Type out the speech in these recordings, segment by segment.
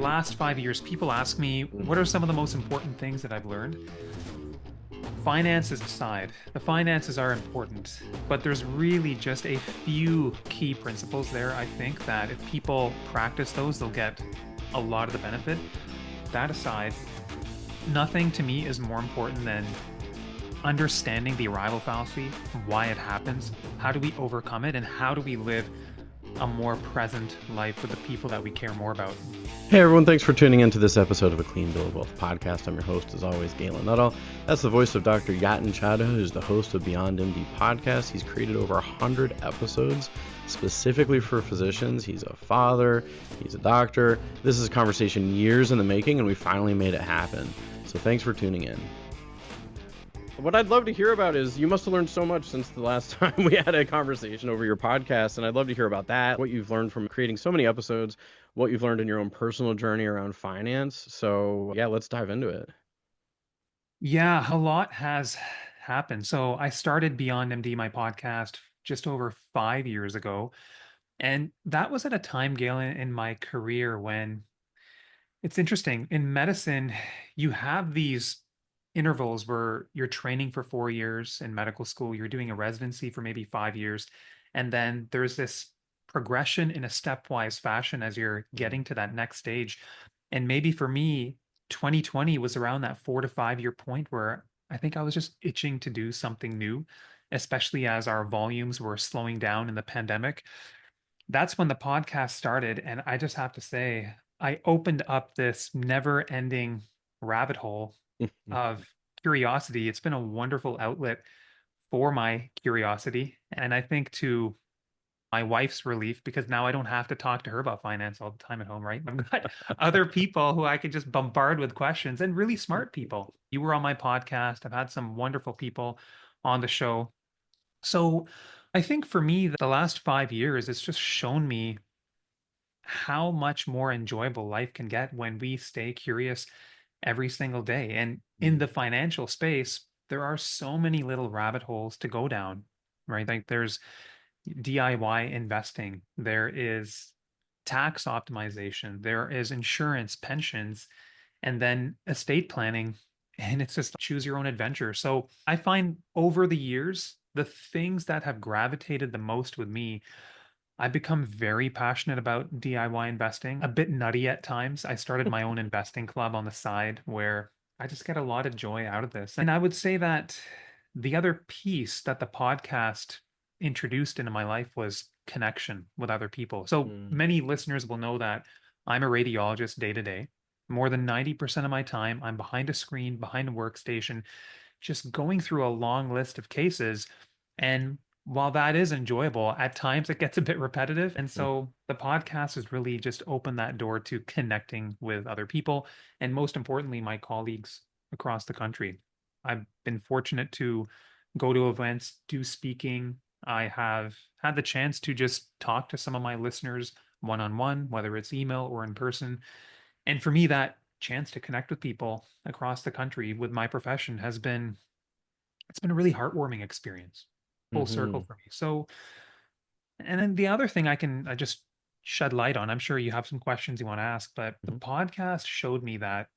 last 5 years, people ask me, what are some of the most important things that I've learned? Finances aside, the finances are important, but there's really just a few key principles there. I think that if people practice those, they'll get a lot of the benefit. That aside, nothing to me is more important than understanding the arrival fallacy, why it happens, how do we overcome it, and how do we live a more present life with the people that we care more about. Hey everyone, thanks for tuning in to this episode of A Clean Bill of Wealth podcast. I'm your host, as always, Galen Nuttall. That's the voice of Dr. Yatin Chadha, who's the host of Beyond MD podcast. He's created over 100 episodes specifically for physicians. He's a father, he's a doctor. This is a conversation years in the making, and we finally made it happen. So thanks for tuning in. What I'd love to hear about is, you must have learned so much since the last time we had a conversation over your podcast, and I'd love to hear about that, what you've learned from creating so many episodes, what you've learned in your own personal journey around finance. So yeah, let's dive into it. Yeah, a lot has happened. So I started Beyond MD, my podcast, just over 5 years ago. And that was at a time, Galen, in my career when it's interesting. In medicine, you have these intervals where you're training for 4 years in medical school, you're doing a residency for maybe 5 years, and then there's this progression in a stepwise fashion as you're getting to that next stage. And maybe for me, 2020 was around that 4 to 5 year point where I think I was just itching to do something new, especially as our volumes were slowing down in the pandemic. That's when the podcast started. And I just have to say, I opened up this never ending rabbit hole of curiosity. It's been a wonderful outlet for my curiosity. And I think to my wife's relief, because now I don't have to talk to her about finance all the time at home, right? I've got other people who I can just bombard with questions, and really smart people. You were on my podcast. I've had some wonderful people on the show. So I think for me, the last 5 years, it's just shown me how much more enjoyable life can get when we stay curious every single day. And in the financial space, there are so many little rabbit holes to go down, right? Like there's DIY investing, there is tax optimization, there is insurance, pensions, and then estate planning. And it's just choose your own adventure. So I find over the years, the things that have gravitated the most with me, I've become very passionate about DIY investing, a bit nutty at times. I started my own investing club on the side where I just get a lot of joy out of this. And I would say that the other piece that the podcast introduced into my life was connection with other people. So many listeners will know that I'm a radiologist day to day. More than 90% of my time, I'm behind a screen, behind a workstation, just going through a long list of cases. And while that is enjoyable, at times it gets a bit repetitive. And so the podcast has really just opened that door to connecting with other people. And most importantly, my colleagues across the country. I've been fortunate to go to events, do speaking. I have had the chance to just talk to some of my listeners one on one, whether it's email or in person. And for me, that chance to connect with people across the country with my profession it's been a really heartwarming experience, full circle for me. So, and then the other thing I just shed light on, I'm sure you have some questions you want to ask, but the podcast showed me that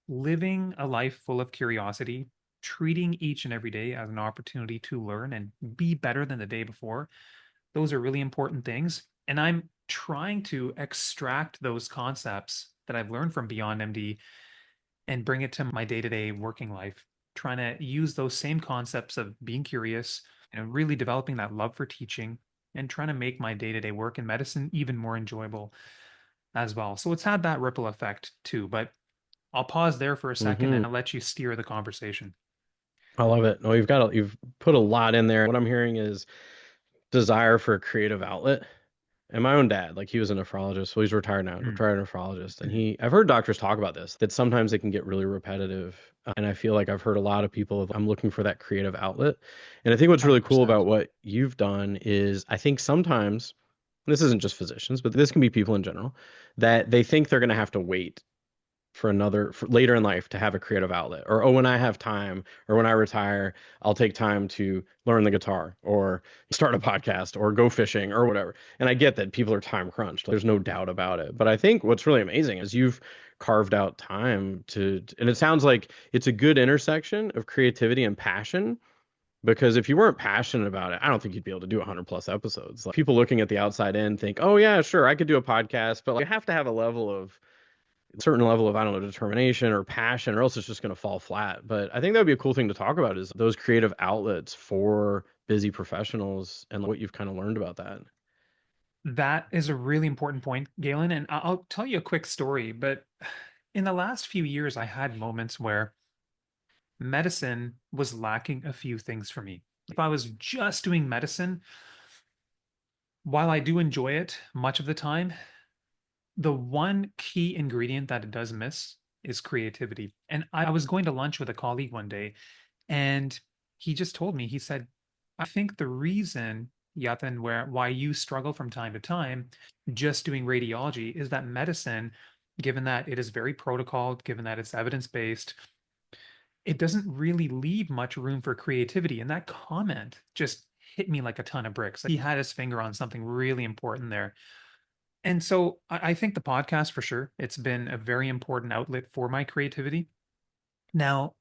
living a life full of curiosity, treating each and every day as an opportunity to learn and be better than the day before, those are really important things. And I'm trying to extract those concepts that I've learned from Beyond MD and bring it to my day-to-day working life, trying to use those same concepts of being curious, really developing that love for teaching and trying to make my day-to-day work in medicine even more enjoyable as well. So it's had that ripple effect too, but I'll pause there for a second and I'll let you steer the conversation. I love it. No, you've put a lot in there. What I'm hearing is desire for a creative outlet. And my own dad, like, he was a nephrologist, so he's retired now, retired nephrologist. And I've heard doctors talk about this, that sometimes they can get really repetitive. And I feel like I've heard a lot of people I'm looking for that creative outlet. And I think what's really cool 100%. about what you've done is, I think sometimes, and this isn't just physicians, but this can be people in general, that they think they're going to have to wait for later in life to have a creative outlet. Or, oh, when I have time or when I retire, I'll take time to learn the guitar or start a podcast or go fishing or whatever. And I get that people are time crunched. There's no doubt about it. But I think what's really amazing is you've carved out time and it sounds like it's a good intersection of creativity and passion. Because if you weren't passionate about it, I don't think you'd be able to do 100 plus episodes. Like, people looking at the outside in think, oh yeah, sure, I could do a podcast, but like, you have to have a certain level of, I don't know, determination or passion, or else it's just going to fall flat. But I think that would be a cool thing to talk about, is those creative outlets for busy professionals and what you've kind of learned about that. That is a really important point, Galen. And I'll tell you a quick story. But in the last few years, I had moments where medicine was lacking a few things for me. If I was just doing medicine, while I do enjoy it much of the time, the one key ingredient that it does miss is creativity. And I was going to lunch with a colleague one day, and he just told me, he said, I think the reason, Yatin, why you struggle from time to time just doing radiology is that medicine, given that it is very protocol, given that it's evidence-based, it doesn't really leave much room for creativity. And that comment just hit me like a ton of bricks. He had his finger on something really important there. And so I think the podcast, for sure, it's been a very important outlet for my creativity. Now,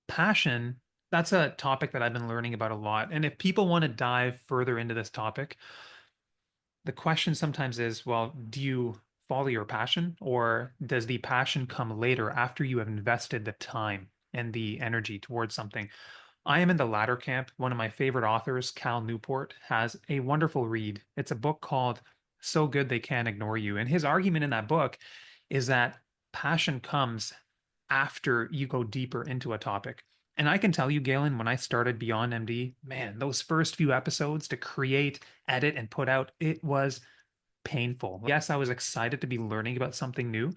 passion, that's a topic that I've been learning about a lot. And if people want to dive further into this topic, the question sometimes is, well, do you follow your passion, or does the passion come later after you have invested the time and the energy towards something? I am in the latter camp. One of my favorite authors, Cal Newport, has a wonderful read. It's a book called So Good They Can't Ignore You. And his argument in that book is that passion comes after you go deeper into a topic. And I can tell you, Galen, when I started Beyond MD, man, those first few episodes to create, edit, and put out, it was painful. Yes, I was excited to be learning about something new,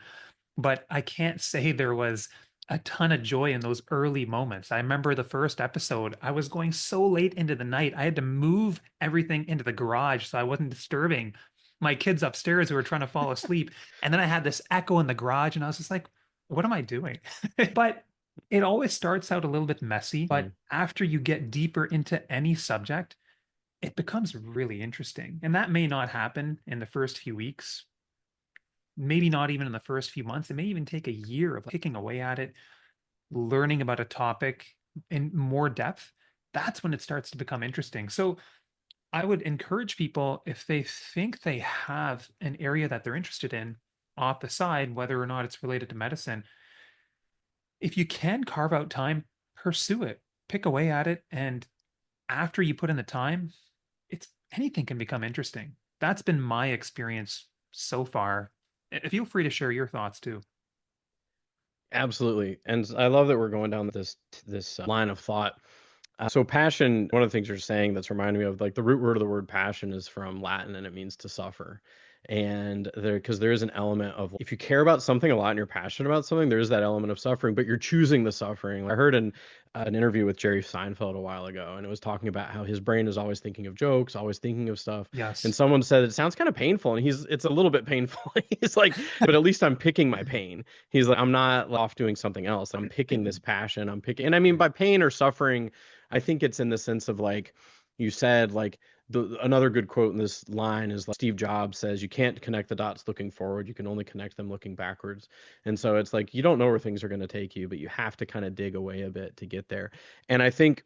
but I can't say there was a ton of joy in those early moments. I remember the first episode, I was going so late into the night, I had to move everything into the garage so I wasn't disturbing my kids upstairs who were trying to fall asleep. And then I had this echo in the garage, and I was just like, what am I doing? But it always starts out a little bit messy. Mm. But after you get deeper into any subject, it becomes really interesting. And that may not happen in the first few weeks, maybe not even in the first few months. It may even take a year of picking away at it, learning about a topic in more depth. That's when it starts to become interesting. So I would encourage people, if they think they have an area that they're interested in off the side, whether or not it's related to medicine, if you can carve out time, pursue it, pick away at it. And after you put in the time, it's anything can become interesting. That's been my experience so far. Feel free to share your thoughts too. Absolutely. And I love that we're going down this line of thought. So passion, one of the things you're saying that's reminding me of, like, the root word of the word passion is from Latin and it means to suffer. And because there is an element of, if you care about something a lot and you're passionate about something, there is that element of suffering, but you're choosing the suffering. I heard an interview with Jerry Seinfeld a while ago, and it was talking about how his brain is always thinking of jokes, always thinking of stuff. And Yes. someone said it sounds kind of painful, and it's a little bit painful. He's like, but at least I'm picking my pain. He's like, I'm not off doing something else. I'm picking this passion. I'm picking, and I mean, by pain or suffering, I think it's in the sense of, like you said, like, another good quote in this line is, like, Steve Jobs says, you can't connect the dots looking forward, you can only connect them looking backwards. And so it's like, you don't know where things are going to take you, but you have to kind of dig away a bit to get there. And I think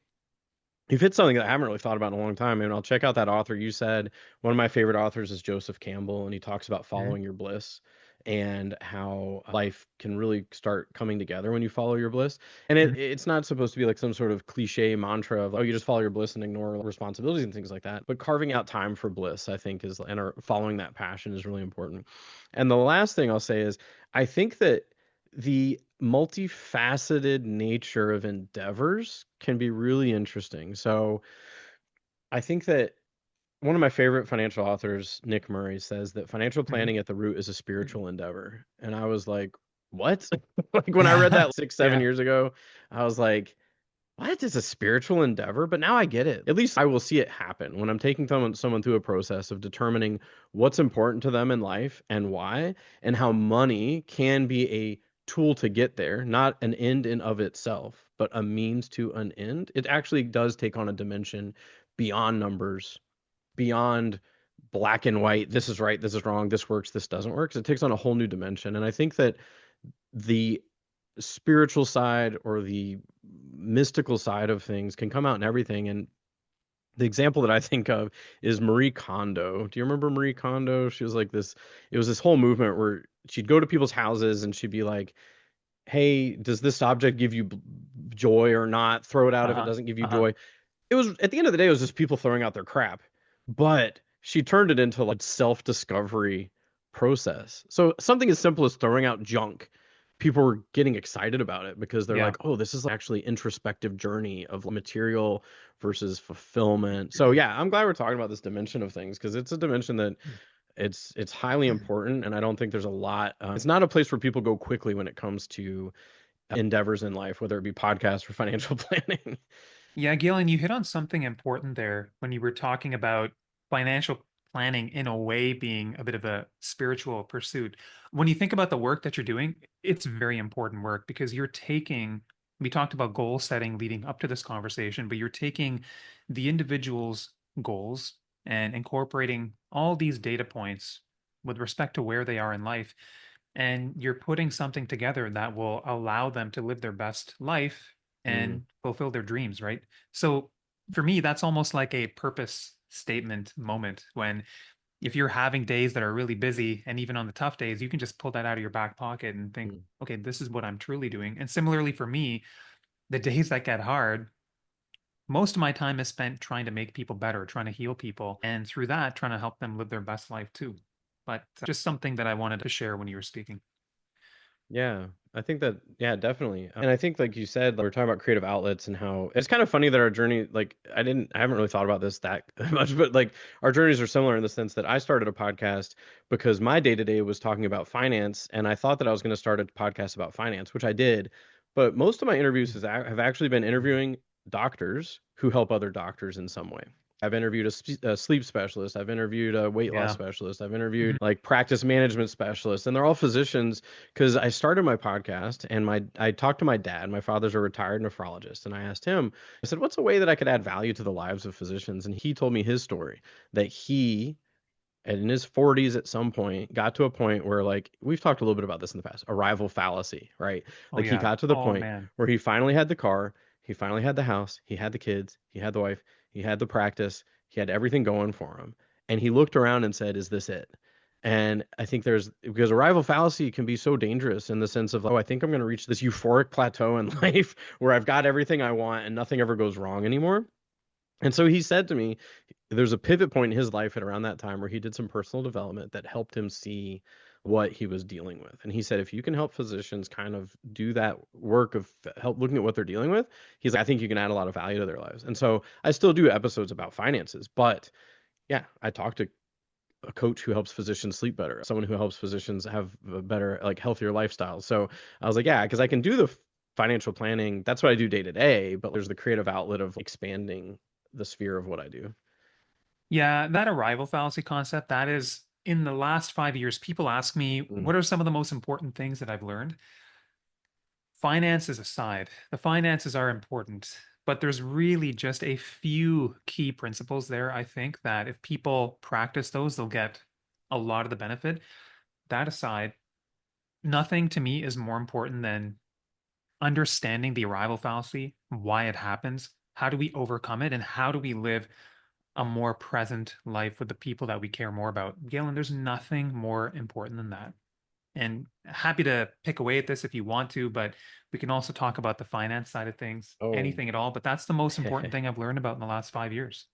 you've hit something that I haven't really thought about in a long time. And I'll check out that author you said. One of my favorite authors is Joseph Campbell, and he talks about Mhm. following your bliss and how life can really start coming together when you follow your bliss. And Mhm. it's not supposed to be like some sort of cliche mantra of, oh, you just follow your bliss and ignore responsibilities and things like that. But carving out time for bliss, I think, following that passion is really important. And the last thing I'll say is, I think that the multifaceted nature of endeavors can be really interesting. So I think that one of my favorite financial authors, Nick Murray, says that financial Mhm. planning at the root is a spiritual endeavor. And I was like, what? Like, when I read Yeah. that 6, 7 Yeah. years ago, I was like, what is a spiritual endeavor? But now I get it. At least I will see it happen when I'm taking someone through a process of determining what's important to them in life and why, and how money can be a tool to get there, not an end in of itself, but a means to an end, it actually does take on a dimension beyond numbers, beyond black and white. This is right, this is wrong, this works, this doesn't work. So it takes on a whole new dimension. And I think that the spiritual side or the mystical side of things can come out in everything. And the example that I think of is Marie Kondo. Do you remember Marie Kondo? She was like this, it was this whole movement where she'd go to people's houses and she'd be like, hey, does this object give you joy or not? Throw it out if it Uh-huh. doesn't give you Uh-huh. joy. It was at the end of the day, it was just people throwing out their crap. But she turned it into like self-discovery process. So something as simple as throwing out junk, people were getting excited about it because they're Yeah. like, oh, this is actually introspective journey of material versus fulfillment. So yeah, I'm glad we're talking about this dimension of things because it's a dimension that it's highly important, and I don't think there's a lot. It's not a place where people go quickly when it comes to endeavors in life, whether it be podcasts or financial planning. Yeah, Galen, you hit on something important there when you were talking about financial planning in a way being a bit of a spiritual pursuit. When you think about the work that you're doing, it's very important work because you're taking, we talked about goal setting leading up to this conversation, but you're taking the individual's goals and incorporating all these data points with respect to where they are in life. And you're putting something together that will allow them to live their best life Mm, and fulfill their dreams, right? So for me, that's almost like a purpose statement moment when if you're having days that are really busy and even on the tough days, you can just pull that out of your back pocket and think, mm, okay, this is what I'm truly doing. And similarly for me, the days that get hard, most of my time is spent trying to make people better, trying to heal people, and through that, trying to help them live their best life too. But just something that I wanted to share when you were speaking. yeah, I think that, yeah, definitely. And I think, like you said, like, we're talking about creative outlets and how it's kind of funny that our journey, like, I haven't really thought about this that much, but like our journeys are similar in the sense that I started a podcast because my day to day was talking about finance. And I thought that I was going to start a podcast about finance, which I did. But most of my interviews have actually been interviewing doctors who help other doctors in some way. I've interviewed a sleep specialist. I've interviewed a weight loss Yeah. specialist. I've interviewed Mhm. like practice management specialists, and they're all physicians because I started my podcast and I talked to my dad. My father's a retired nephrologist, and I asked him, I said, what's a way that I could add value to the lives of physicians? And he told me his story that he and in his 40s at some point got to a point where, like, we've talked a little bit about this in the past, arrival fallacy, right? Oh Like he yeah. got to the Oh point man. where he finally had the car, he finally had the house, he had the kids, he had the wife, he had the practice, he had everything going for him, and he looked around and said, is this it? And I think there's, because arrival fallacy can be so dangerous in the sense of, oh, I think I'm going to reach this euphoric plateau in life where I've got everything I want and nothing ever goes wrong anymore. And so he said to me, there's a pivot point in his life at around that time where he did some personal development that helped him see what he was dealing with. And he said, if you can help physicians kind of do that work of help looking at what they're dealing with, he's like, I think you can add a lot of value to their lives. And so I still do episodes about finances, but yeah, I talked to a coach who helps physicians sleep better, someone who helps physicians have a better, like, healthier lifestyle. So I was like, yeah, because I can do the financial planning. That's what I do day to day, but there's the creative outlet of expanding the sphere of what I do. Yeah, that arrival fallacy concept, that is in the last 5 years, people ask me, Mm, what are some of the most important things that I've learned? Finances aside, the finances are important, but there's really just a few key principles there. I think that if people practice those, they'll get a lot of the benefit. That aside, nothing to me is more important than understanding the arrival fallacy, why it happens, how do we overcome it, and how do we live a more present life with the people that we care more about. Galen, there's nothing more important than that. And happy to pick away at this if you want to, but we can also talk about the finance side of things, oh. anything at all. But that's the most important thing I've learned about in the last 5 years.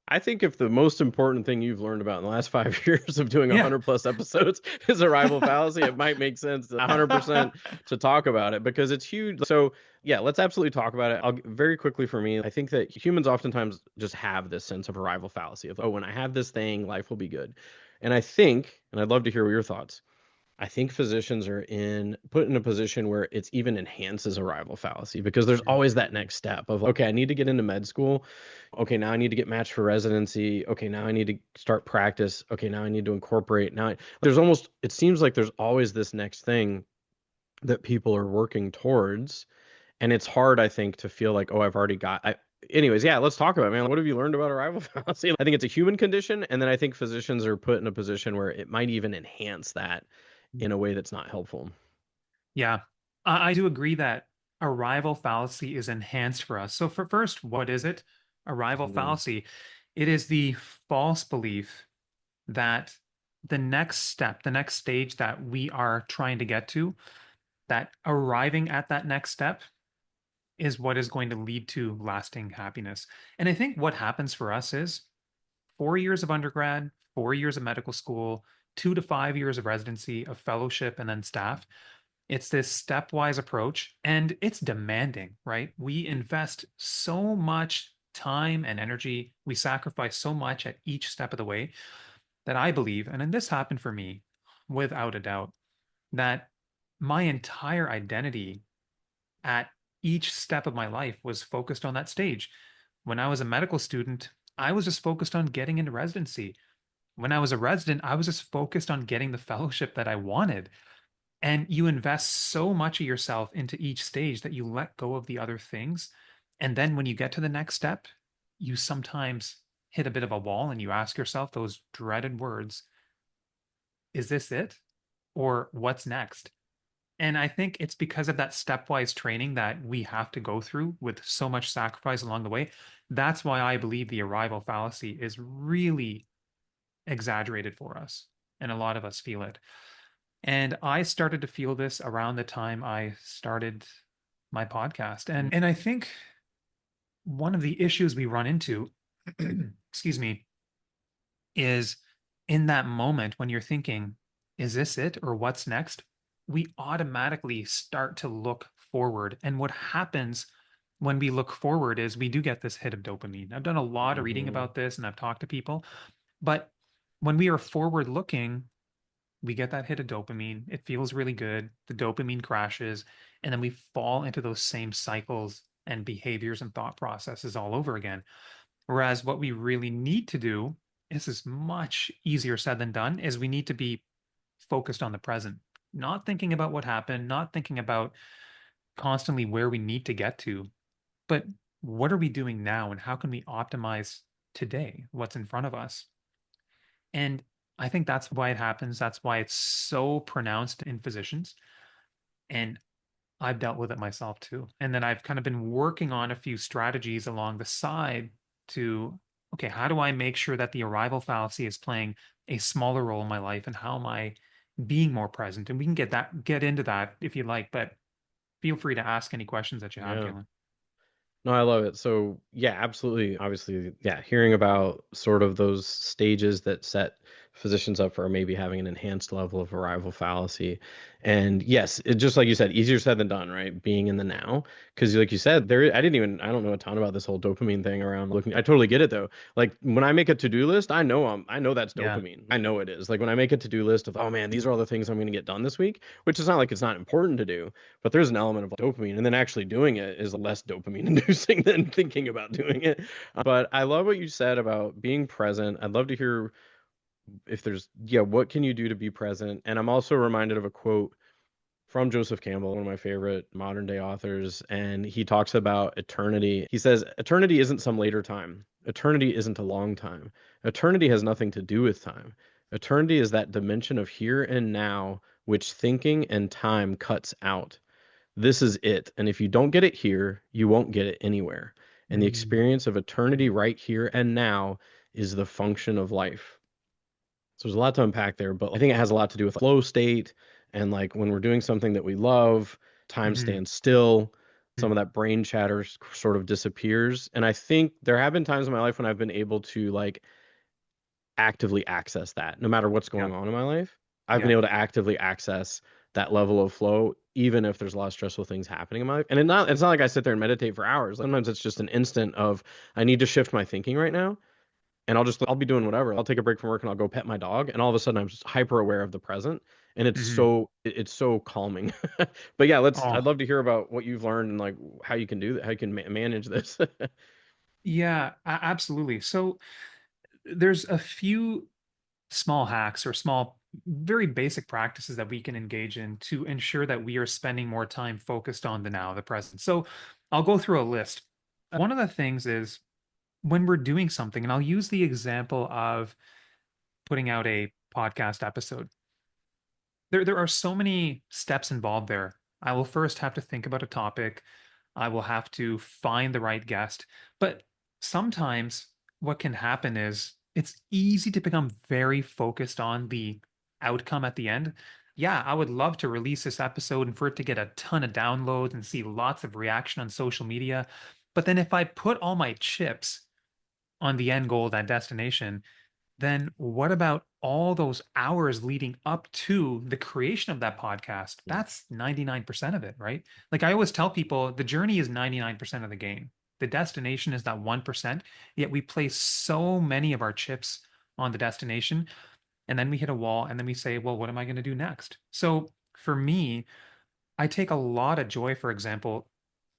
I think if the most important thing you've learned about in the last 5 years of doing Yeah. 100 plus episodes is arrival fallacy, it might make sense 100% to talk about it because it's huge. So yeah, let's absolutely talk about it. I'll very quickly, for me, I think that humans oftentimes just have this sense of arrival fallacy of, oh, when I have this thing, life will be good. And I think, and I'd love to hear your thoughts, I think physicians are put in a position where it's even enhances arrival fallacy because there's always that next step of, okay, I need to get into med school. Okay, now I need to get matched for residency. Okay, now I need to start practice. Okay, now I need to incorporate. There's almost, it seems like there's always this next thing that people are working towards. And it's hard, I think, to feel like, oh, I've already got. Anyways, yeah, let's talk about it, man. What have you learned about arrival fallacy? I think it's a human condition, and then I think physicians are put in a position where it might even enhance that in a way that's not helpful. Yeah, I do agree that arrival fallacy is enhanced for us. So, for first, what is it? Arrival Mhm. fallacy. It is the false belief that the next step, the next stage that we are trying to get to, that arriving at that next step is what is going to lead to lasting happiness. And I think what happens for us is 4 years of undergrad, 4 years of medical school, 2 to 5 years of residency, of fellowship, and then staff. It's this stepwise approach, and it's demanding, right? We invest so much time and energy. We sacrifice so much at each step of the way that I believe, and then this happened for me without a doubt, that my entire identity at each step of my life was focused on that stage. When I was a medical student, I was just focused on getting into residency. When I was a resident, I was just focused on getting the fellowship that I wanted. And you invest so much of yourself into each stage that you let go of the other things. And then when you get to the next step, you sometimes hit a bit of a wall and you ask yourself those dreaded words, is this it? Or what's next? And I think it's because of that stepwise training that we have to go through with so much sacrifice along the way. That's why I believe the arrival fallacy is really exaggerated for us. And a lot of us feel it. And I started to feel this around the time I started my podcast. And I think one of the issues we run into, excuse me, is in that moment when you're thinking, is this it or what's next? We automatically start to look forward. And what happens when we look forward is we do get this hit of dopamine. I've done a lot of reading Mhm. about this and I've talked to people, but when we are forward looking, we get that hit of dopamine. It feels really good. The dopamine crashes, and then we fall into those same cycles and behaviors and thought processes all over again. Whereas what we really need to do, this is much easier said than done, is we need to be focused on the present, not thinking about what happened, not thinking about constantly where we need to get to, but what are we doing now and how can we optimize today, what's in front of us? And I think that's why it happens. That's why it's so pronounced in physicians. And I've dealt with it myself too. And then I've kind of been working on a few strategies along the side to, okay, how do I make sure that the arrival fallacy is playing a smaller role in my life and how am I being more present? And we can get into that if you like, but feel free to ask any questions that you have, Yeah. Galen. No, I love it. So, yeah, absolutely. Obviously, yeah, hearing about sort of those stages that set physicians up for maybe having an enhanced level of arrival fallacy. And yes, it just like you said, easier said than done, right? Being in the now. Because like you said, I don't know a ton about this whole dopamine thing around looking. I totally get it though. Like when I make a to-do list, I know that's Yeah. dopamine. I know it is. Like when I make a to-do list of, oh man, these are all the things I'm going to get done this week, which is not like it's not important to do, but there's an element of dopamine, and then actually doing it is less dopamine inducing than thinking about doing it. But I love what you said about being present. I'd love to hear if there's, yeah, what can you do to be present? And I'm also reminded of a quote from Joseph Campbell, one of my favorite modern day authors, and he talks about eternity. He says, eternity isn't some later time. Eternity isn't a long time. Eternity has nothing to do with time. Eternity is that dimension of here and now which thinking and time cuts out. This is it. And if you don't get it here, you won't get it anywhere. And the Mm, experience of eternity right here and now is the function of life. So there's a lot to unpack there, but I think it has a lot to do with flow state and like when we're doing something that we love, time mhm, stands still, some mm, of that brain chatter sort of disappears. And I think there have been times in my life when I've been able to like actively access that no matter what's yeah. going on in my life. I've been Yeah. able to actively access that level of flow, even if there's a lot of stressful things happening in my life. And it's not like I sit there and meditate for hours. Sometimes it's just an instant of I need to shift my thinking right now. And I'll be doing whatever. I'll take a break from work and I'll go pet my dog. And all of a sudden I'm just hyper aware of the present. And Mhm. it's so calming. But yeah, I'd Oh, love to hear about what you've learned and like how you can do that, how you can manage this. yeah, absolutely. So there's a few small hacks or small very basic practices that we can engage in to ensure that we are spending more time focused on the now, the present. So I'll go through a list. One of the things is when we're doing something, and I'll use the example of putting out a podcast episode. There are so many steps involved there. I will first have to think about a topic. I will have to find the right guest. But sometimes what can happen is it's easy to become very focused on the outcome at the end. Yeah, I would love to release this episode and for it to get a ton of downloads and see lots of reaction on social media. But then if I put all my chips on the end goal, that destination, then what about all those hours leading up to the creation of that podcast? That's 99% of it, right? Like I always tell people, the journey is 99% of the game. The destination is that 1%, yet we place so many of our chips on the destination, and then we hit a wall, and then we say, well, what am I going to do next? So for me, I take a lot of joy, for example,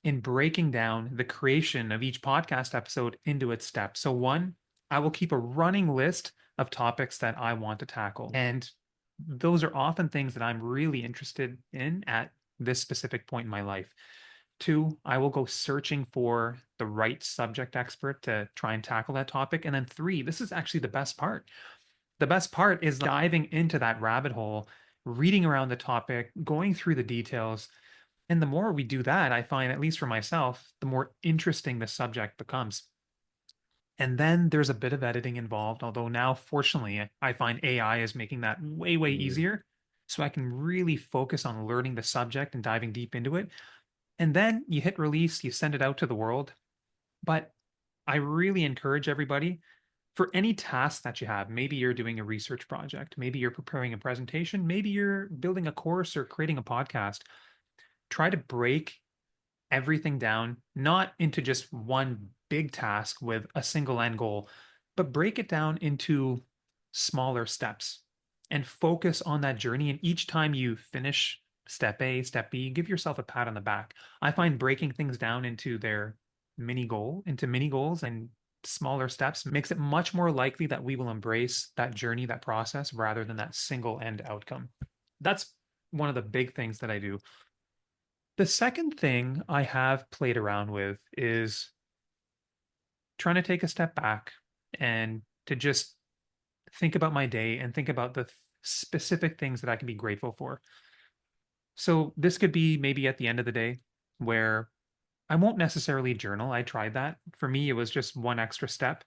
in breaking down the creation of each podcast episode into its steps. So, one, I will keep a running list of topics that I want to tackle. And those are often things that I'm really interested in at this specific point in my life. Two, I will go searching for the right subject expert to try and tackle that topic. And then three, this is actually the best part. The best part is diving into that rabbit hole, reading around the topic, going through the details, and the more we do that, I find, at least for myself, the more interesting the subject becomes. And then there's a bit of editing involved, although now, fortunately, I find AI is making that way, way Mm-hmm. easier. So I can really focus on learning the subject and diving deep into it. And then you hit release, you send it out to the world. But I really encourage everybody for any task that you have. Maybe you're doing a research project, maybe you're preparing a presentation, maybe you're building a course or creating a podcast. Try to break everything down, not into just one big task with a single end goal, but break it down into smaller steps and focus on that journey. And each time you finish step A, step B, give yourself a pat on the back. I find breaking things down into into mini goals and smaller steps makes it much more likely that we will embrace that journey, that process, rather than that single end outcome. That's one of the big things that I do. The second thing I have played around with is trying to take a step back and to just think about my day and think about the specific things that I can be grateful for. So this could be maybe at the end of the day where I won't necessarily journal. I tried that. For me, it was just one extra step.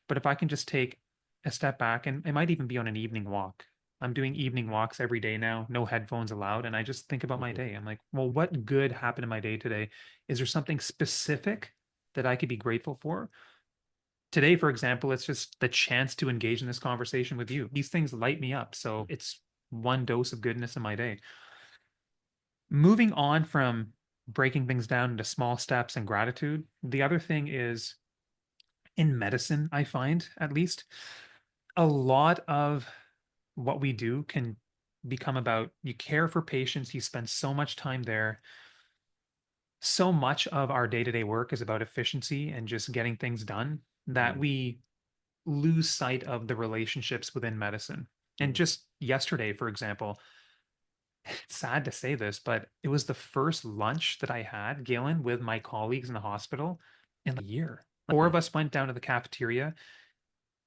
But if I can just take a step back, and it might even be on an evening walk. I'm doing evening walks every day now, no headphones allowed. And I just think about my Mm-hmm. day. I'm like, well, what good happened in my day today? Is there something specific that I could be grateful for? Today, for example, it's just the chance to engage in this conversation with you. These things light me up. So it's one dose of goodness in my day. Moving on from breaking things down into small steps and gratitude, the other thing is in medicine, I find at least a lot of what we do can become about you care for patients, you spend so much time there. So much of our day-to-day work is about efficiency and just getting things done that we lose sight of the relationships within medicine. And Mm-hmm. just yesterday, for example, it's sad to say this, but it was the first lunch that I had, Galen, with my colleagues in the hospital in like a year. Four of us went down to the cafeteria.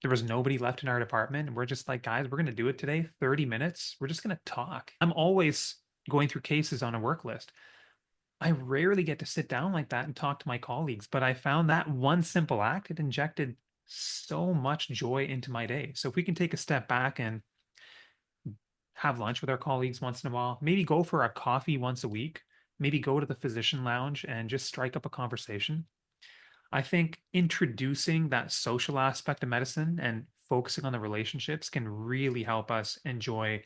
There was nobody left in our department. And we're just like, guys, we're going to do it today. 30 minutes. We're just going to talk. I'm always going through cases on a work list. I rarely get to sit down like that and talk to my colleagues, but I found that one simple act, it injected so much joy into my day. So if we can take a step back and have lunch with our colleagues once in a while, maybe go for a coffee once a week, maybe go to the physician lounge and just strike up a conversation. I think introducing that social aspect of medicine and focusing on the relationships can really help us enjoy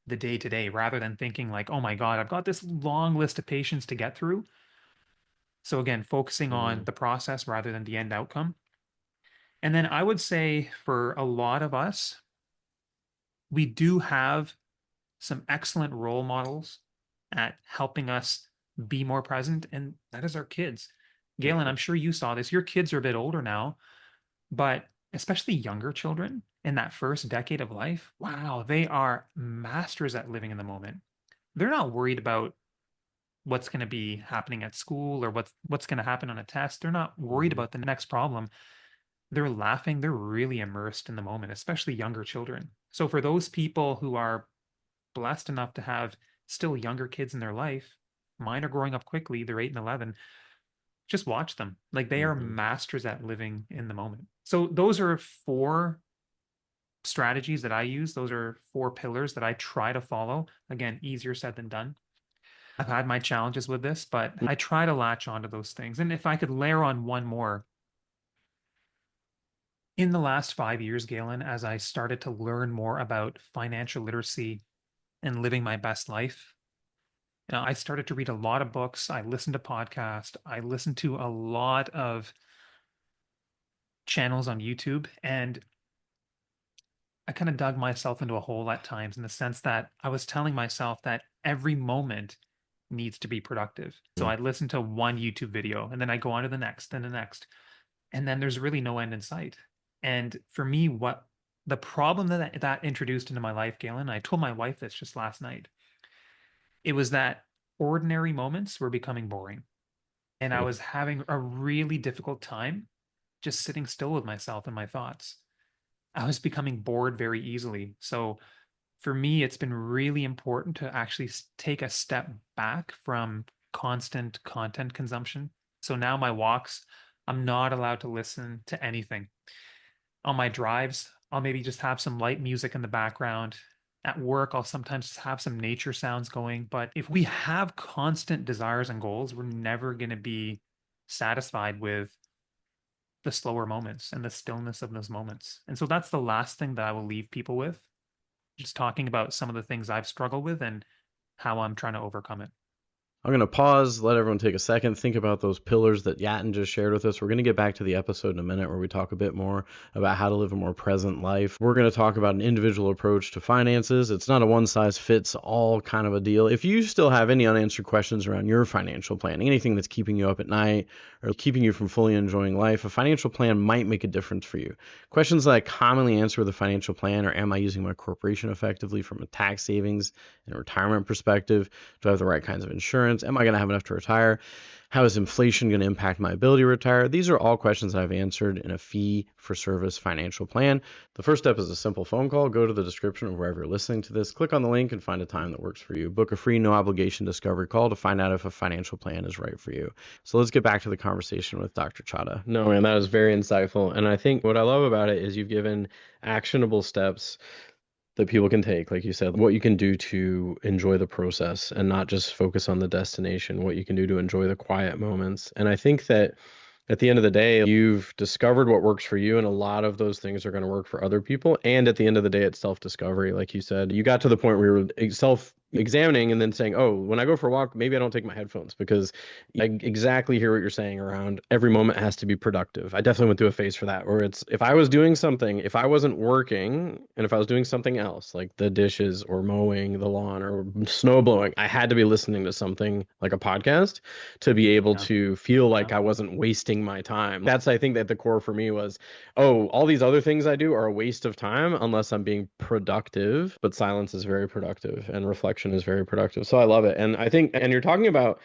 the day to day rather than thinking like, oh my God, I've got this long list of patients to get through. So again, focusing Mm-hmm. on the process rather than the end outcome. And then I would say for a lot of us, we do have some excellent role models at helping us be more present, and that is our kids. Galen, Mm-hmm. I'm sure you saw this. Your kids are a bit older now, but especially younger children. in that first decade of life, wow, they are masters at living in the moment. They're not worried about what's going to be happening at school or what's going to happen on a test. They're not worried Mm-hmm. about the next problem. They're laughing. They're really immersed in the moment, especially younger children. So for those people who are blessed enough to have still younger kids in their life, mine are growing up quickly. They're 8 and 11. Just watch them. Like they are Mm-hmm. masters at living in the moment. So those are four strategies that I use. Those are four pillars that I try to follow. Again, easier said than done. I've had my challenges with this, but I try to latch onto those things. And if I could layer on one more, in the last 5 years, Galen, as I started to learn more about financial literacy and living my best life, I started to read a lot of books. I listened to podcasts. I listened to a lot of channels on YouTube, and I kind of dug myself into a hole at times in the sense that I was telling myself that every moment needs to be productive. So I'd listen to one YouTube video and then I go on to the next and the next. And then there's really no end in sight. And for me, what the problem that introduced into my life, Galen, I told my wife this just last night. It was that ordinary moments were becoming boring. And I was having a really difficult time just sitting still with myself and my thoughts. I was becoming bored very easily. So for me, it's been really important to actually take a step back from constant content consumption. So now my walks, I'm not allowed to listen to anything. On my drives, I'll maybe just have some light music in the background. At work, I'll sometimes have some nature sounds going. But if we have constant desires and goals, we're never going to be satisfied with the slower moments and the stillness of those moments. And so that's the last thing that I will leave people with, just talking about some of the things I've struggled with and how I'm trying to overcome it. I'm going to pause, let everyone take a second, think about those pillars that Yatin just shared with us. We're going to get back to the episode in a minute where we talk a bit more about how to live a more present life. We're going to talk about an individual approach to finances. It's not a one size fits all kind of a deal. If you still have any unanswered questions around your financial planning, anything that's keeping you up at night or keeping you from fully enjoying life, a financial plan might make a difference for you. Questions that I commonly answer with a financial plan are, am I using my corporation effectively from a tax savings and a retirement perspective? Do I have the right kinds of insurance? Am I going to have enough to retire? How is inflation going to impact my ability to retire? These are all questions that I've answered in a fee for service financial plan. The first step is a simple phone call. Go to the description of wherever you're listening to this, click on the link and find a time that works for you. Book a free, no obligation discovery call to find out if a financial plan is right for you. So let's get back to the conversation with Dr. Chadha. No, man, that was very insightful. And I think what I love about it is you've given actionable steps that people can take, like you said, what you can do to enjoy the process and not just focus on the destination, what you can do to enjoy the quiet moments. And I think that at the end of the day, you've discovered what works for you, and a lot of those things are going to work for other people. And at the end of the day, it's self-discovery. Like you said, you got to the point where you were self-examining and then saying, oh, when I go for a walk, maybe I don't take my headphones, because I exactly hear what you're saying around every moment has to be productive. I definitely went through a phase for that, where it's, if I was doing something, if I wasn't working and if I was doing something else, like the dishes or mowing the lawn or snow blowing, I had to be listening to something like a podcast to be able Yeah. to feel Yeah. like I wasn't wasting my time. That's, I think, that the core for me was, oh, all these other things I do are a waste of time unless I'm being productive. But silence is very productive and reflection is very productive. So I love it. And I think, and you're talking about,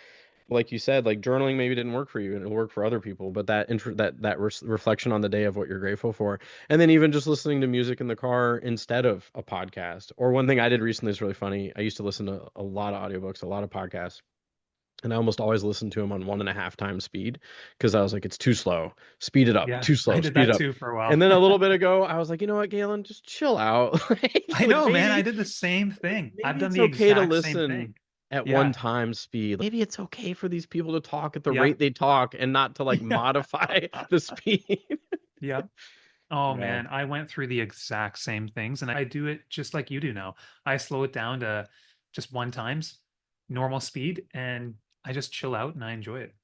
like you said, like journaling maybe didn't work for you and it worked for other people, but that reflection on the day of what you're grateful for, and then even just listening to music in the car instead of a podcast. Or one thing I did recently is really funny. I used to listen to a lot of audiobooks, a lot of podcasts, and I almost always listened to them on 1.5 times speed, because I was like, it's too slow. Speed it up. Yeah. Too I slow. did Speed it that up. too for a while. And then a little bit ago, I was like, you know what, Galen, just chill out. I Like know, man. I maybe did the same thing. I've maybe done it's the okay to exact same listen thing. at one Yeah. time speed. Maybe it's okay for these people to talk at the Yeah. rate they talk and not to like Yeah. modify the speed. Yeah. Oh Yeah. man, I went through the exact same things and I do it just like you do now. I slow it down to just one times, normal speed, and I just chill out and I enjoy it.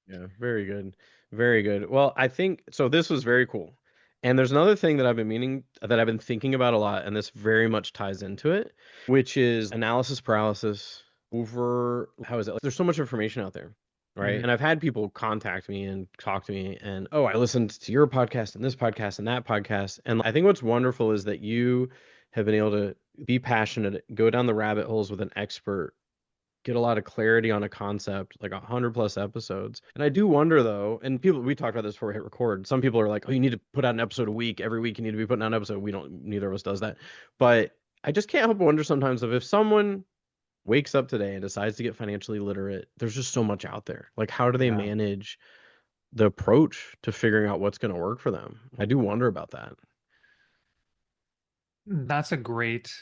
Yeah, very good. Very good. Well, I think so. This was very cool. And there's another thing that I've been thinking about a lot, and this very much ties into it, which is analysis paralysis over, how is it? Like, there's so much information out there. right? Mhm. And I've had people contact me and talk to me and, oh, I listened to your podcast and this podcast and that podcast. And I think what's wonderful is that you have been able to be passionate, go down the rabbit holes with an expert, get a lot of clarity on a concept, like 100 plus episodes. And I do wonder though, and people, we talked about this before we hit record. Some people are like, oh, you need to put out an episode a week. Every week you need to be putting out an episode. We don't, neither of us does that. But I just can't help but wonder sometimes if someone wakes up today and decides to get financially literate, there's just so much out there. Like, how do they Yeah. manage the approach to figuring out what's going to work for them? I do wonder about that. That's a great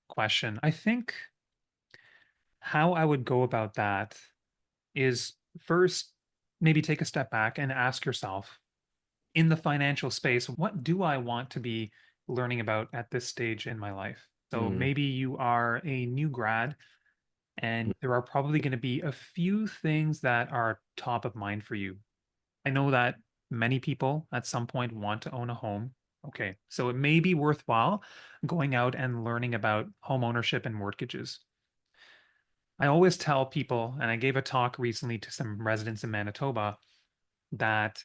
question. I think how I would go about that is first maybe take a step back and ask yourself in the financial space, what do I want to be learning about at this stage in my life? So Mm, maybe you are a new grad and there are probably going to be a few things that are top of mind for you. I know that many people at some point want to own a home. Okay, so it may be worthwhile going out and learning about home ownership and mortgages. I always tell people, and I gave a talk recently to some residents in Manitoba, that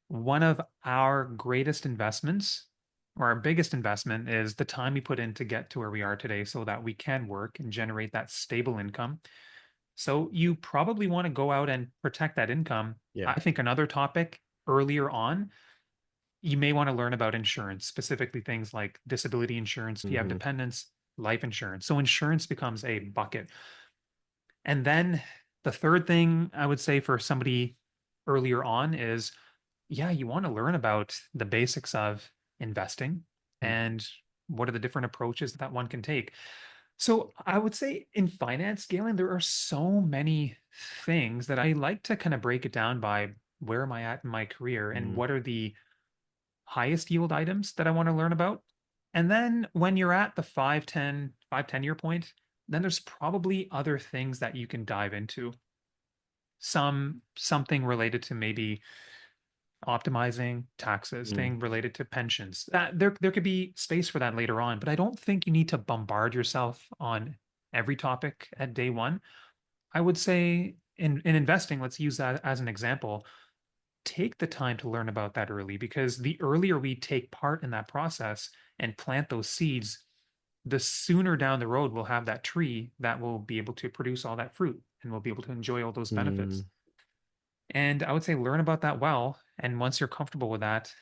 one of our greatest investments or our biggest investment is the time we put in to get to where we are today so that we can work and generate that stable income. So you probably want to go out and protect that income. yeah. I think another topic earlier on, you may want to learn about insurance, specifically things like disability insurance if you have Hmm. dependents, life insurance. So insurance becomes a bucket. And then the third thing I would say for somebody earlier on is, yeah, you want to learn about the basics of investing and what are the different approaches that one can take. So I would say in finance, Galen, there are so many things that I like to kind of break it down by where am I at in my career and Mm, what are the highest yield items that I want to learn about. And then when you're at the 5, 10 year point, then there's probably other things that you can dive into. Something related to maybe optimizing taxes, mm, thing related to pensions. That there could be space for that later on, but I don't think you need to bombard yourself on every topic at day one. I would say in investing, let's use that as an example. Take the time to learn about that early because the earlier we take part in that process and plant those seeds, the sooner down the road we'll have that tree that will be able to produce all that fruit and we'll be able to enjoy all those benefits. mm, And I would say learn about that well. And once you're comfortable with that,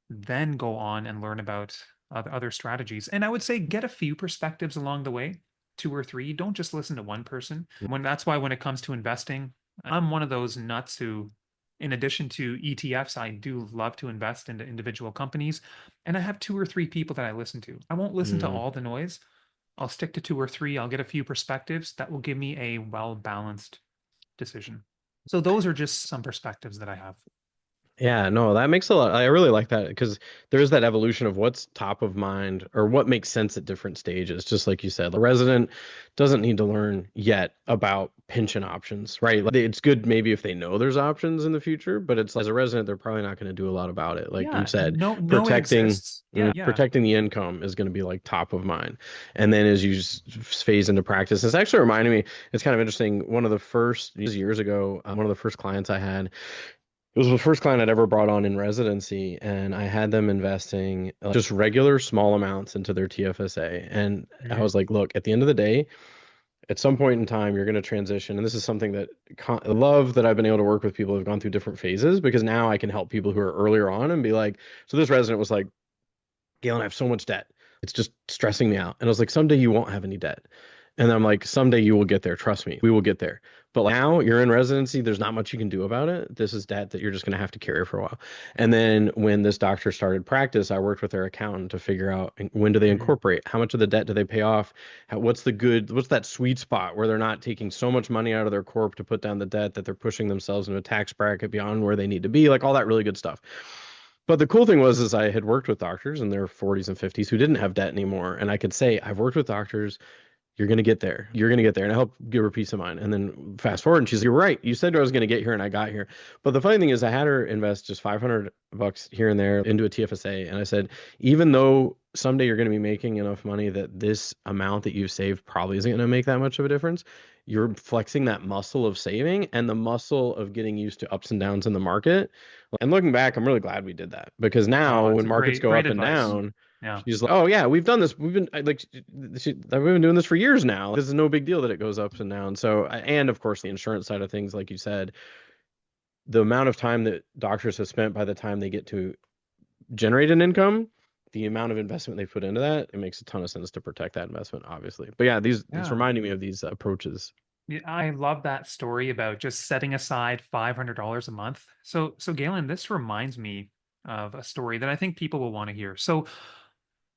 then go on and learn about other strategies. And I would say get a few perspectives along the way, two or three. Don't just listen to one person. When that's why when it comes to investing, I'm one of those nuts who, in addition to ETFs, I do love to invest into individual companies. And I have two or three people that I listen to. I won't listen to mm. all the noise. I'll stick to two or three. I'll get a few perspectives that will give me a well balanced decision. So those are just some perspectives that I have. Yeah, no, that makes a lot. I really like that because there's that evolution of what's top of mind or what makes sense at different stages. Just like you said, the resident doesn't need to learn yet about pension options, right? Like, it's good maybe if they know there's options in the future, but it's as a resident, they're probably not going to do a lot about it. Like you Yeah, said, no, it protecting exists. Yeah. protecting the income is going to be like top of mind. And then as you phase into practice, it's actually reminding me, it's kind of interesting. One of the first years ago, one of the first clients I had, it was the first client I'd ever brought on in residency, and I had them investing just regular small amounts into their TFSA. And I Mhm. was like, look, at the end of the day, at some point in time, you're going to transition. And this is something that I love that I've been able to work with people who've gone through different phases because now I can help people who are earlier on and be like, so this resident was like, Galen, I have so much debt. It's just stressing me out. And I was like, someday you won't have any debt. And I'm like, someday you will get there. Trust me, we will get there. But now you're in residency. There's not much you can do about it. This is debt that you're just going to have to carry for a while. And then when this doctor started practice, I worked with their accountant to figure out when do they Mhm. incorporate? How much of the debt do they pay off? What's that sweet spot where they're not taking so much money out of their corp to put down the debt that they're pushing themselves into a tax bracket beyond where they need to be? Like all that really good stuff. But the cool thing was is I had worked with doctors in their 40s and 50s who didn't have debt anymore. And I could say, I've worked with doctors You're gonna get there. You're gonna get there. And I helped give her peace of mind. And then fast forward, and she's like, "You're right. You said I was gonna get here, and I got here." But the funny thing is, I had her invest just $500 here and there into a TFSA, and I said, even though someday you're gonna be making enough money that this amount that you've saved probably isn't gonna make that much of a difference, you're flexing that muscle of saving and the muscle of getting used to ups and downs in the market. And looking back, I'm really glad we did that because now Oh, it's when a markets great, go great up and advice. down, Yeah. she's like, "Oh yeah, we've done this. We've been doing this for years now. This is no big deal that it goes up and down." So, and of course, the insurance side of things, like you said, the amount of time that doctors have spent by the time they get to generate an income, the amount of investment they put into that, it makes a ton of sense to protect that investment, obviously. But yeah, it's Yeah. reminding me of these approaches. Yeah, I love that story about just setting aside $500 a month. So Galen, this reminds me of a story that I think people will want to hear. So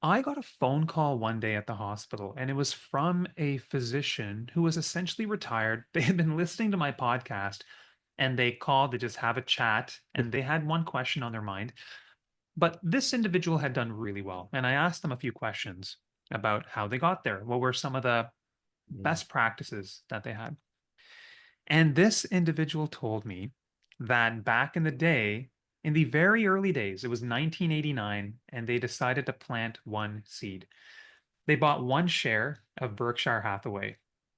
I got a phone call one day at the hospital, and it was from a physician who was essentially retired. They had been listening to my podcast, and they called to just have a chat, and they had one question on their mind. But this individual had done really well, and I asked them a few questions about how they got there. What were some of the Mm, best practices that they had? And this individual told me that back in the day, in the very early days, it was 1989, and they decided to plant one seed. They bought one share of Berkshire Hathaway.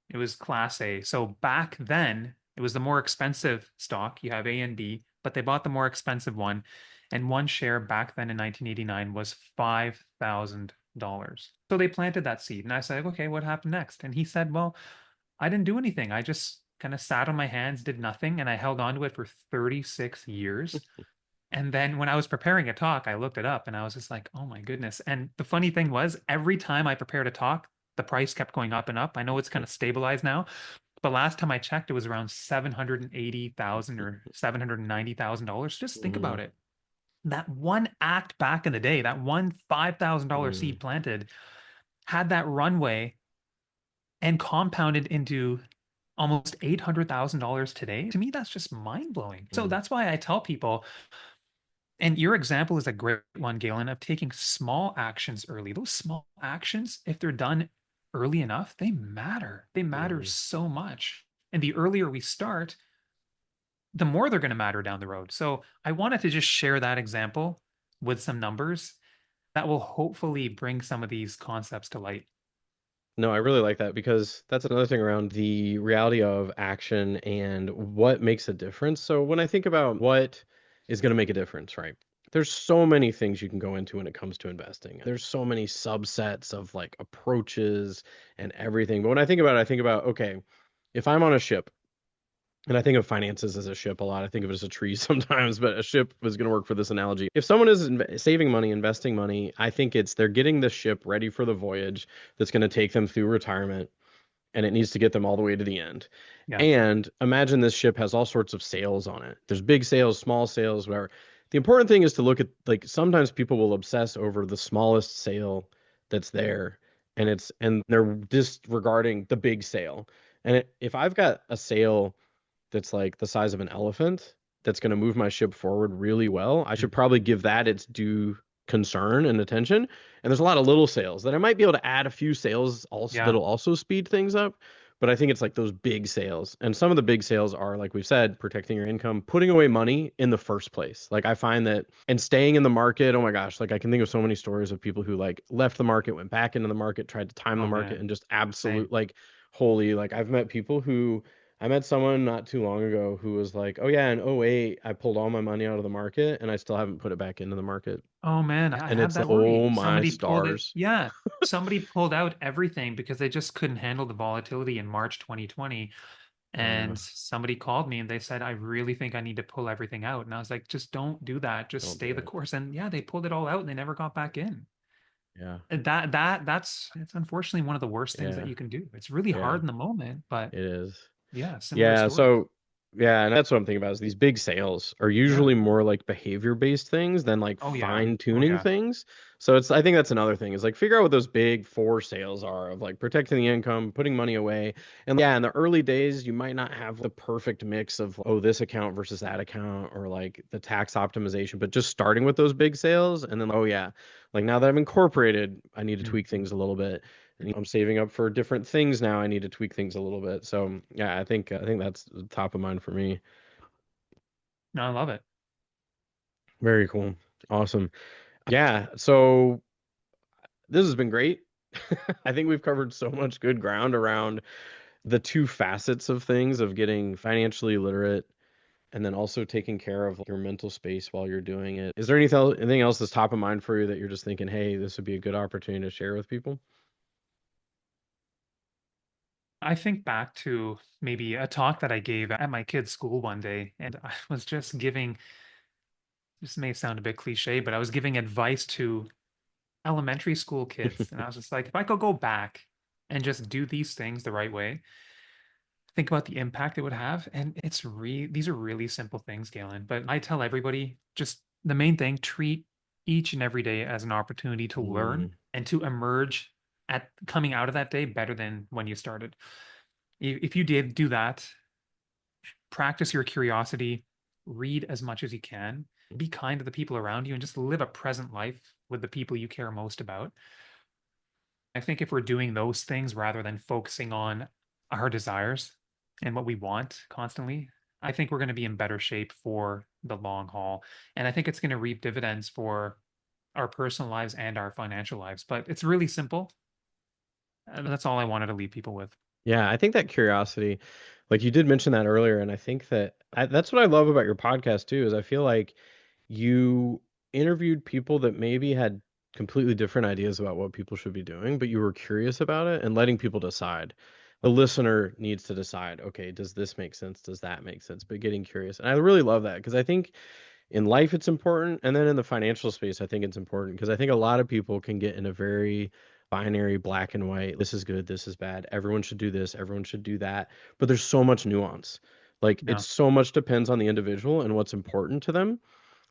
It was Class A. So back then, it was the more expensive stock. You have A and B, but they bought the more expensive one. And one share back then in 1989 was $5,000. So they planted that seed. And I said, okay, what happened next? And he said, well, I didn't do anything. I just kind of sat on my hands, did nothing, and I held on to it for 36 years. And then when I was preparing a talk, I looked it up and I was just like, oh my goodness. And the funny thing was, every time I prepared a talk, the price kept going up and up. I know it's kind of stabilized now, but last time I checked, it was around 780,000 or $790,000. Just think mm, about it. That one act back in the day, that one $5,000 mm, seed planted, had that runway and compounded into almost $800,000 today. To me, that's just mind blowing. So mm. that's why I tell people, and your example is a great one, Galen, of taking small actions early. Those small actions, if they're done early enough, they matter. They matter Mhm. so much. And the earlier we start, the more they're going to matter down the road. So I wanted to just share that example with some numbers that will hopefully bring some of these concepts to light. No, I really like that because that's another thing around the reality of action and what makes a difference. So when I think about what is going to make a difference, right? There's so many things you can go into when it comes to investing. There's so many subsets of like approaches and everything. But when I think about it, I think about, okay, if I'm on a ship, and I think of finances as a ship a lot. I think of it as a tree sometimes, but a ship is going to work for this analogy. If someone is saving money, investing money, I think it's they're getting the ship ready for the voyage that's going to take them through retirement, and it needs to get them all the way to the end. Yeah. And imagine this ship has all sorts of sails on it. There's big sails, small sails, whatever. The important thing is to look at, like, sometimes people will obsess over the smallest sail that's there, and they're disregarding the big sail. And if I've got a sail that's like the size of an elephant that's going to move my ship forward really well, I should Mm. probably give that its due concern and attention. And there's a lot of little sails that I might be able to add a few sails also Yeah. that'll also speed things up. But I think it's like those big sales. And some of the big sales are, like we've said, protecting your income, putting away money in the first place. Like I find that, and staying in the market, oh my gosh, like I can think of so many stories of people who like left the market, went back into the market, tried to time the Oh market, man. and just Same. absolute like holy, like I've met people who I met someone not too long ago who was like, "Oh yeah, in '08, I pulled all my money out of the market and I still haven't put it back into the market." Oh man, I And had it's like, that "Oh story. my Somebody pulled it. stars." Yeah. Somebody pulled out everything because they just couldn't handle the volatility in March 2020. Yeah, And somebody called me and they said, I really think I need to pull everything out. And I was like, just don't do that. Just don't do stay the it. course. And yeah, they pulled it all out and they never got back in. Yeah. And that's it's unfortunately one of the worst things that Yeah. you can do. It's really Yeah. hard in the moment, but It is. yeah, similar Yeah, stories. so yeah, and that's what I'm thinking about is these big sales are Yeah. usually more like behavior-based things than like Oh yeah. Oh fine-tuning yeah. things. So it's I think that's another thing is like figure out what those big four sales are of like protecting the income, putting money away. And yeah, in the early days, you might not have the perfect mix of oh, this account versus that account or like the tax optimization, but just starting with those big sales and then oh yeah, like now that I've incorporated, I need to Mm. tweak things a little bit. I'm saving up for different things now. I need to tweak things a little bit. So yeah, I think that's top of mind for me. No, I love it. Very cool. Awesome. Yeah. So this has been great. I think we've covered so much good ground around the two facets of things of getting financially literate and then also taking care of your mental space while you're doing it. Is there anything else that's top of mind for you that you're just thinking, hey, this would be a good opportunity to share with people? I think back to maybe a talk that I gave at my kid's school one day, and I was just giving, this may sound a bit cliche, but I was giving advice to elementary school kids. And I was just like, if I could go back and just do these things the right way, think about the impact it would have. And these are really simple things, Galen. But I tell everybody just the main thing, treat each and every day as an opportunity to learn Mm, and to emerge at coming out of that day better than when you started. If you did do that, practice your curiosity, read as much as you can, be kind to the people around you, and just live a present life with the people you care most about. I think if we're doing those things rather than focusing on our desires and what we want constantly, I think we're going to be in better shape for the long haul. And I think it's going to reap dividends for our personal lives and our financial lives. But it's really simple. And that's all I wanted to leave people with. yeah, I think that curiosity, like you did mention that earlier, and I think that's what I love about your podcast too, is I feel like you interviewed people that maybe had completely different ideas about what people should be doing, but you were curious about it and letting people decide. The listener needs to decide, okay, does this make sense? Does that make sense? But getting curious. And I really love that because I think in life it's important, and then in the financial space I think it's important because I think a lot of people can get in a very binary black and white, this is good, this is bad, everyone should do this, everyone should do that, but there's so much nuance. Like it's No. so much depends on the individual and what's important to them,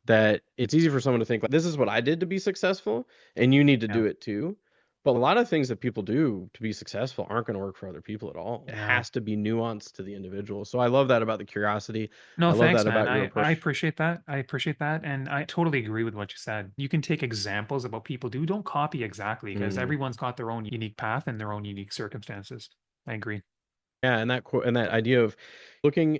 that it's easy for someone to think like this is what I did to be successful and you need to Yeah. do it too. But a lot of things that people do to be successful aren't going to work for other people at all. It Yeah. has to be nuanced to the individual. So I love that about the curiosity. No, I love thanks, that man. about your I approach. appreciate that. I appreciate that. And I totally agree with what you said. You can take examples of what people do. Don't copy exactly because Mhm. everyone's got their own unique path and their own unique circumstances. I agree. Yeah, and that quote and that idea of looking,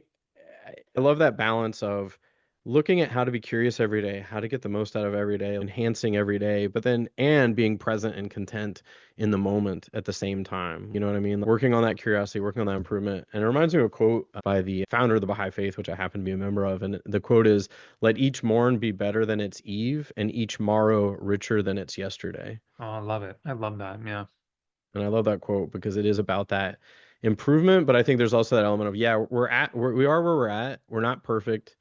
I love that balance of looking at how to be curious every day, how to get the most out of every day, enhancing every day, but then and being present and content in the moment at the same time. You know what I mean? Working on that curiosity, working on that improvement. And it reminds me of a quote by the founder of the Baha'i Faith, which I happen to be a member of. And the quote is, "Let each morn be better than its eve, and each morrow richer than its yesterday." Oh, I love it. I love that. Yeah. And I love that quote because it is about that improvement. But I think there's also that element of, yeah, we are where we're at. We're not perfect.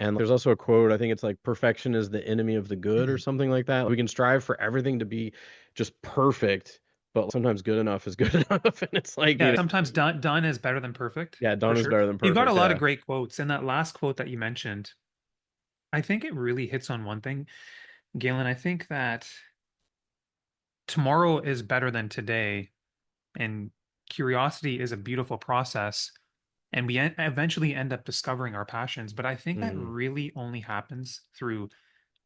And there's also a quote, I think it's like perfection is the enemy of the good or something like that. We can strive for everything to be just perfect, but sometimes good enough is good enough. And it's like, Yeah, sometimes done is better than perfect, yeah, for done is sure. better than You've got a perfect. lot of Yeah. great quotes. And that last quote that you mentioned, I think it really hits on one thing, Galen. I think that tomorrow is better than today, and curiosity is a beautiful process. And we eventually end up discovering our passions. But I think that Mm, really only happens through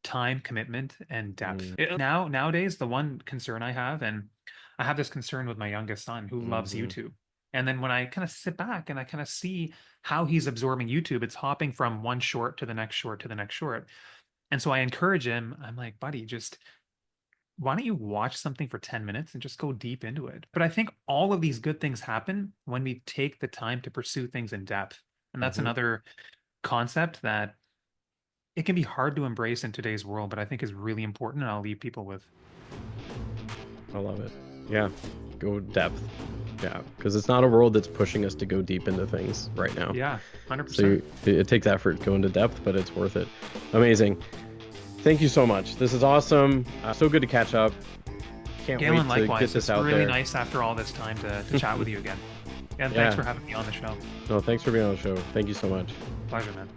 time, commitment, and depth. mm, Nowadays, the one concern I have, and I have this concern with my youngest son who loves mm-hmm, YouTube. And then when I kind of sit back and I kind of see how he's absorbing YouTube, it's hopping from one short to the next short to the next short. And so I encourage him. I'm like, buddy, just why don't you watch something for 10 minutes and just go deep into it? But I think all of these good things happen when we take the time to pursue things in depth. And that's mm-hmm. another concept that it can be hard to embrace in today's world, but I think is really important. And I'll leave people with. I love it. Yeah. Go depth. Yeah. Because it's not a world that's pushing us to go deep into things right now. Yeah, So 100%. it takes effort to go into depth, but it's worth it. Amazing. Thank you so much. This is awesome. So good to catch up. Can't Galen, wait to get likewise. this It's out really there. nice after all this time to chat with you again. And thanks Yeah. for having me on the show. No, thanks for being on the show. Thank you so much. Pleasure, man.